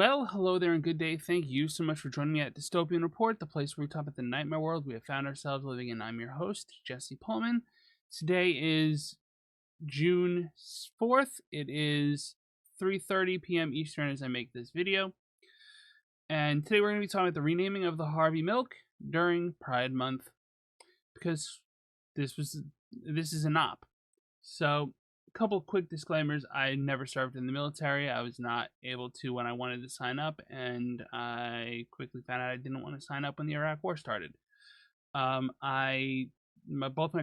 Well, hello there and good day. Thank you so much for joining me at Dystopian Report, the place where we talk about the nightmare world we have found ourselves living in. I'm your host, Jesse Pullman. Today is June 4th. It is 3:30 p.m. Eastern as I make this video. And today we're going to be talking about the renaming of the Harvey Milk during Pride Month, because this is an op. So, a couple quick disclaimers. I never served in the military. I was not able to when I wanted to sign up, and I quickly found out I didn't want to sign up when the Iraq War started. Both my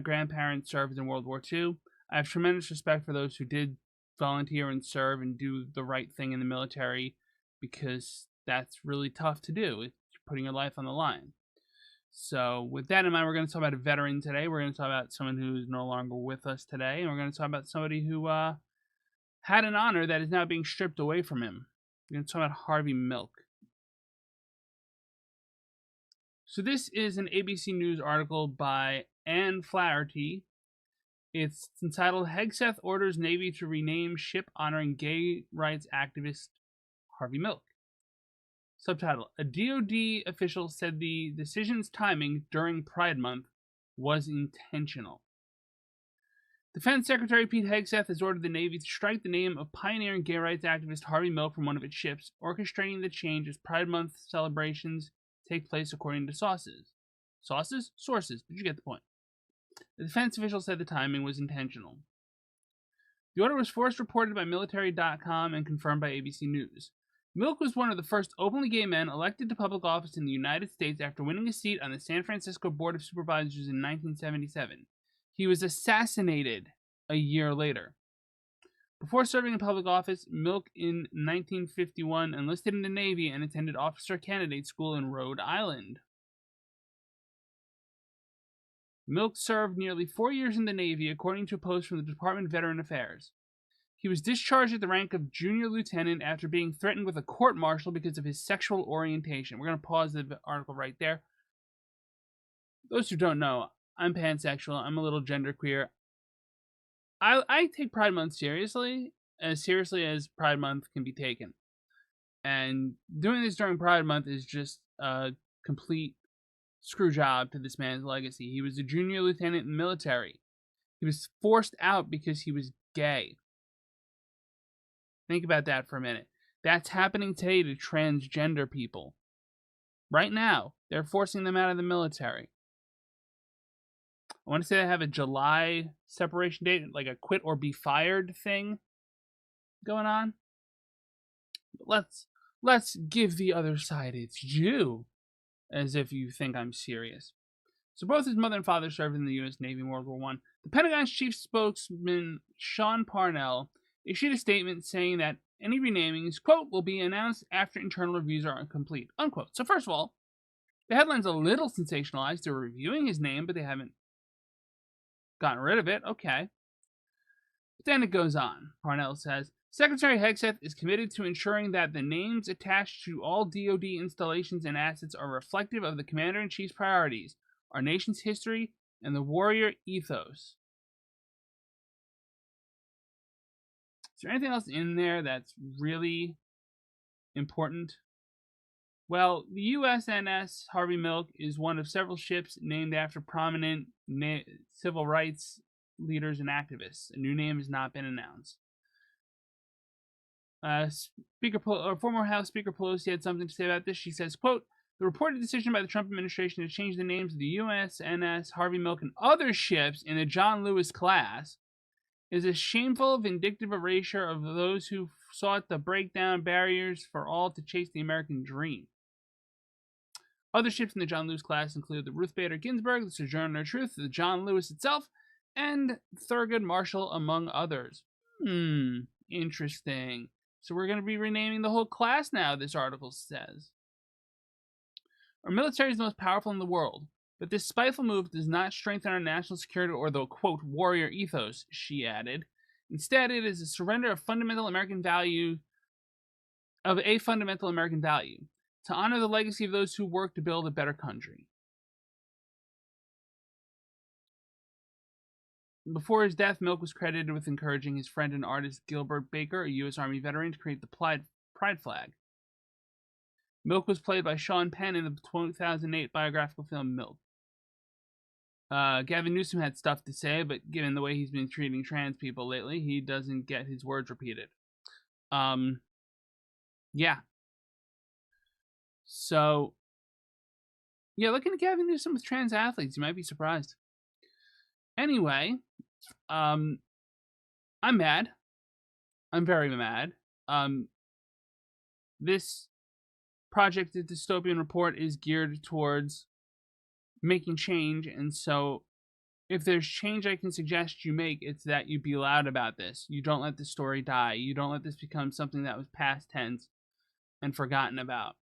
grandparents served in World War II. I have tremendous respect for those who did volunteer and serve and do the right thing in the military, because that's really tough to do. It's putting your life on the line. So with that in mind, we're going to talk about a veteran today. We're going to talk about someone who's no longer with us today. And we're going to talk about somebody who had an honor that is now being stripped away from him. We're going to talk about Harvey Milk. So this is an ABC News article by Anne Flaherty. It's entitled, Hegseth Orders Navy to Rename Ship Honoring Gay Rights Activist Harvey Milk. Subtitle, a DoD official said the decision's timing during Pride Month was intentional. Defense Secretary Pete Hegseth has ordered the Navy to strike the name of pioneering gay rights activist Harvey Milk from one of its ships, orchestrating the change as Pride Month celebrations take place according to sources. Sources? Sources, but you get the point. The defense official said the timing was intentional. The order was first reported by military.com and confirmed by ABC News. Milk was one of the first openly gay men elected to public office in the United States after winning a seat on the San Francisco Board of Supervisors in 1977. He was assassinated a year later. Before serving in public office, Milk in 1951 enlisted in the Navy and attended officer candidate school in Rhode Island. Milk served nearly 4 years in the Navy, according to a post from the Department of Veteran Affairs. He was discharged at the rank of junior lieutenant after being threatened with a court-martial because of his sexual orientation. We're going to pause the article right there. Those who don't know, I'm pansexual. I'm a little genderqueer. I take Pride Month seriously as Pride Month can be taken. And doing this during Pride Month is just a complete screw job to this man's legacy. He was a junior lieutenant in the military. He was forced out because he was gay. Think about that for a minute. That's happening today to transgender people. Right now, they're forcing them out of the military. I want to say they have a July separation date, like a quit or be fired thing going on. But let's give the other side its due, as if you think I'm serious. So both his mother and father served in the U.S. Navy in World War I. The Pentagon's chief spokesman, Sean Parnell, issued a statement saying that any renamings, quote, will be announced after internal reviews are complete, unquote. So first of all, the headline's a little sensationalized. They're reviewing his name, but they haven't gotten rid of it. Okay. But then it goes on. Parnell says, Secretary Hegseth is committed to ensuring that the names attached to all DoD installations and assets are reflective of the Commander-in-Chief's priorities, our nation's history, and the warrior ethos. Is there anything else in there that's really important? Well, the USNS Harvey Milk is one of several ships named after prominent civil rights leaders and activists. A new name has not been announced. Former House Speaker Pelosi had something to say about this. She says, quote, the reported decision by the Trump administration to change the names of the USNS Harvey Milk and other ships in the John Lewis class is a shameful, vindictive erasure of those who sought to break down barriers for all to chase the American dream. Other ships in the John Lewis class include the Ruth Bader Ginsburg, the Sojourner Truth, the John Lewis itself, and Thurgood Marshall, among others. Interesting. So we're going to be renaming the whole class now, this article says. Our military is the most powerful in the world, but this spiteful move does not strengthen our national security or the, quote, warrior ethos, she added. Instead, it is a surrender of a fundamental American value, to honor the legacy of those who work to build a better country. Before his death, Milk was credited with encouraging his friend and artist Gilbert Baker, a U.S. Army veteran, to create the Pride flag. Milk was played by Sean Penn in the 2008 biographical film Milk. Gavin Newsom had stuff to say, but given the way he's been treating trans people lately, he doesn't get his words repeated. Yeah. So, yeah, looking at Gavin Newsom with trans athletes, you might be surprised. Anyway, I'm mad. I'm very mad. This project, the Dystopian Report, is geared towards making change, and so if there's change I can suggest you make, it's that you be loud about this. You don't let the story die. You don't let this become something that was past tense and forgotten about.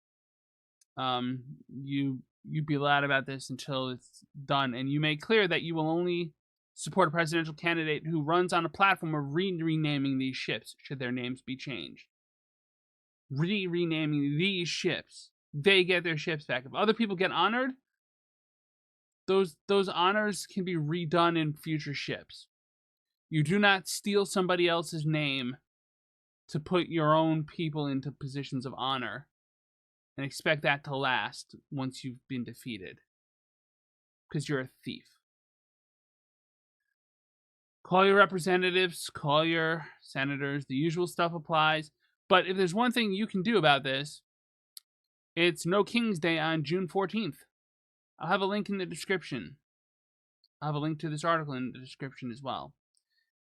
You be loud about this until it's done, and you make clear that you will only support a presidential candidate who runs on a platform of renaming these ships should their names be changed. Renaming these ships. They get their ships back. If other people get honored, those honors can be redone in future ships. You do not steal somebody else's name to put your own people into positions of honor and expect that to last once you've been defeated. Because you're a thief. Call your representatives, call your senators, the usual stuff applies. But if there's one thing you can do about this, it's No King's Day on June 14th. I'll have a link in the description. I'll have a link to this article in the description as well.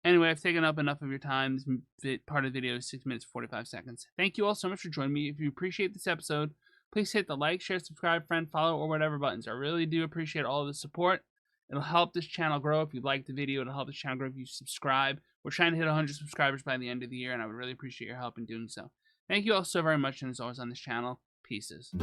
Anyway, I've taken up enough of your time. This part of the video is 6 minutes, 45 seconds. Thank you all so much for joining me. If you appreciate this episode, please hit the like, share, subscribe, friend, follow, or whatever buttons. I really do appreciate all of the support. It'll help this channel grow if you like the video. It'll help this channel grow if you subscribe. We're trying to hit 100 subscribers by the end of the year, and I would really appreciate your help in doing so. Thank you all so very much, and as always on this channel, pieces.